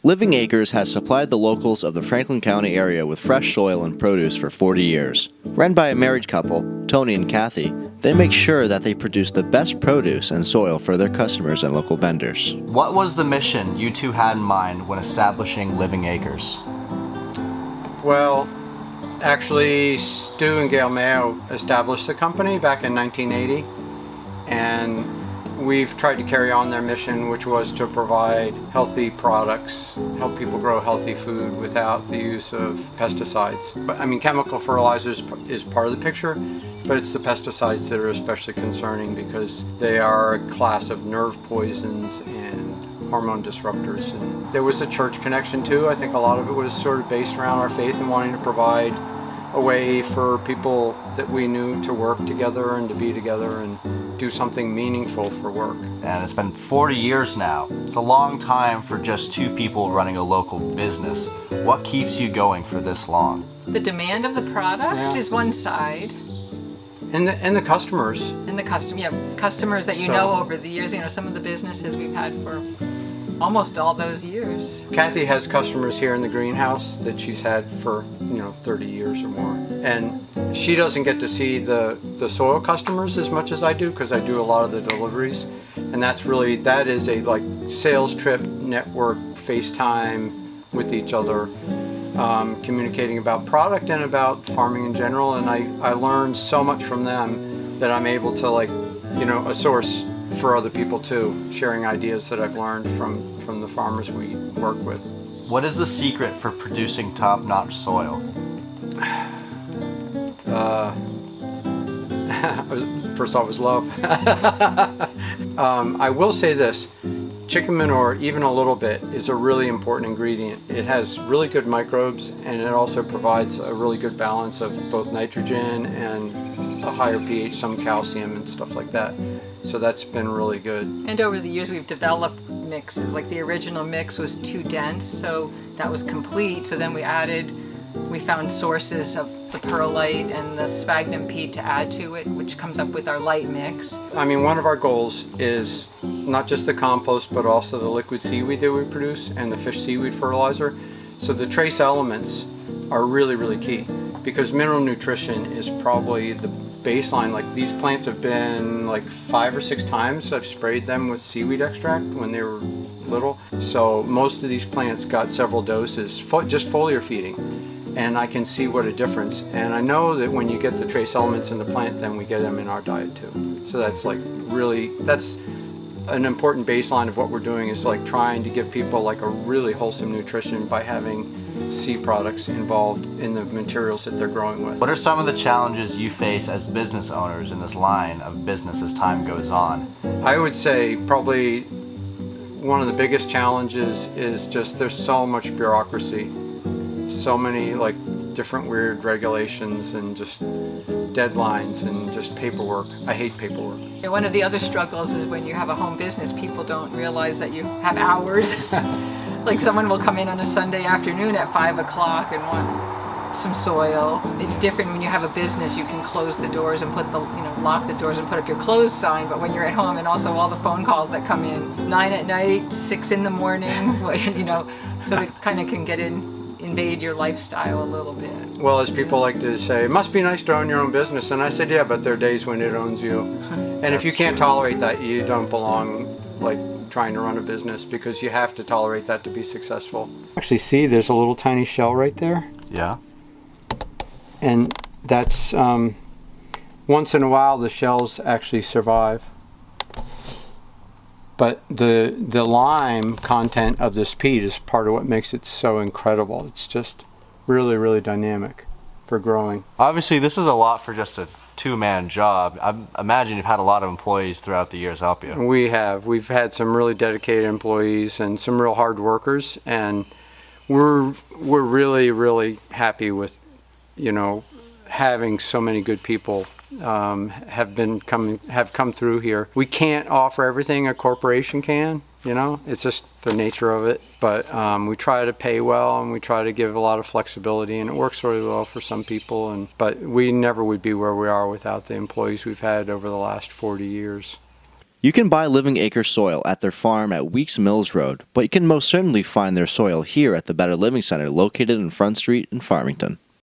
Living Acres has supplied the locals of the Franklin County area with fresh soil and produce for 40 years. Run by a married couple, Tony and Kathy, they make sure that they produce the best produce and soil for their customers and local vendors. What was the mission you two had in mind when establishing Living Acres? Well, actually, Stu and Gail Mayo established the company back in 1980, and we've tried to carry on their mission, which was to provide healthy products, help people grow healthy food without the use of pesticides. But I mean, chemical fertilizers is part of the picture, but it's the pesticides that are especially concerning because they are a class of nerve poisons and hormone disruptors. And there was a church connection too. I think a lot of it was sort of based around our faith and wanting to provide a way for people that we knew to work together and to be together and do something meaningful for work. And it's been 40 years now. It's a long time for just two people running a local business. What keeps you going for this long? The demand of the product is one side. And the customers. And the customers that you know over the years. You know, some of the businesses we've had for almost all those years. Kathy has customers here in the greenhouse that she's had for 30 years or more, and she doesn't get to see the soil customers as much as I do because I do a lot of the deliveries, and that is a like sales trip network, FaceTime with each other, communicating about product and about farming in general, and I learned so much from them that I'm able to a source for other people too, sharing ideas that I've learned from the farmers we work with. What is the secret for producing top-notch soil? First off was love. I will say this, chicken manure, even a little bit, is a really important ingredient. It has really good microbes, and it also provides a really good balance of both nitrogen and a higher pH, some calcium and stuff like that. So that's been really good. And over the years we've developed mixes. Like the original mix was too dense, so that was complete. So then we found sources of the perlite and the sphagnum peat to add to it, which comes up with our light mix. I mean, one of our goals is not just the compost, but also the liquid seaweed that we produce and the fish seaweed fertilizer. So the trace elements are really, really key because mineral nutrition is probably the baseline. Like these plants have been like 5 or 6 times I've sprayed them with seaweed extract when they were little. So most of these plants got several doses, just foliar feeding. And I can see what a difference. And I know that when you get the trace elements in the plant, then we get them in our diet too. So that's that's an important baseline of what we're doing, is like trying to give people like a really wholesome nutrition by having seed products involved in the materials that they're growing with. What are some of the challenges you face as business owners in this line of business as time goes on? I would say probably one of the biggest challenges is just there's so much bureaucracy, so many like different weird regulations and just deadlines and just paperwork. I hate paperwork. And one of the other struggles is when you have a home business, people don't realize that you have hours. Like someone will come in on a Sunday afternoon at 5 o'clock and want some soil. It's different when you have a business. You can close the doors and lock the doors and put up your closed sign. But when you're at home, and also all the phone calls that come in 9 at night, 6 in the morning, so it kind of can invade your lifestyle a little bit. Well, as people like to say, it must be nice to own your own business. And I said, yeah, but there are days when it owns you. And if you can't tolerate that, you don't belong trying to run a business, because you have to tolerate that to be successful. Actually, see, there's a little tiny shell right there. Yeah. And that's, once in a while, the shells actually survive. But the lime content of this peat is part of what makes it so incredible. It's just really, really dynamic for growing. Obviously, this is a lot for just a two-man job. I imagine you've had a lot of employees throughout the years help you. We have. We've had some really dedicated employees and some real hard workers, and we're really, really happy with, having so many good people have come through here. We can't offer everything a corporation can, it's just the nature of it. But we try to pay well, and we try to give a lot of flexibility, and it works really well for some people. But we never would be where we are without the employees we've had over the last 40 years. You can buy Living Acres soil at their farm at Weeks Mills Road, but you can most certainly find their soil here at the Better Living Center located in Front Street in Farmington.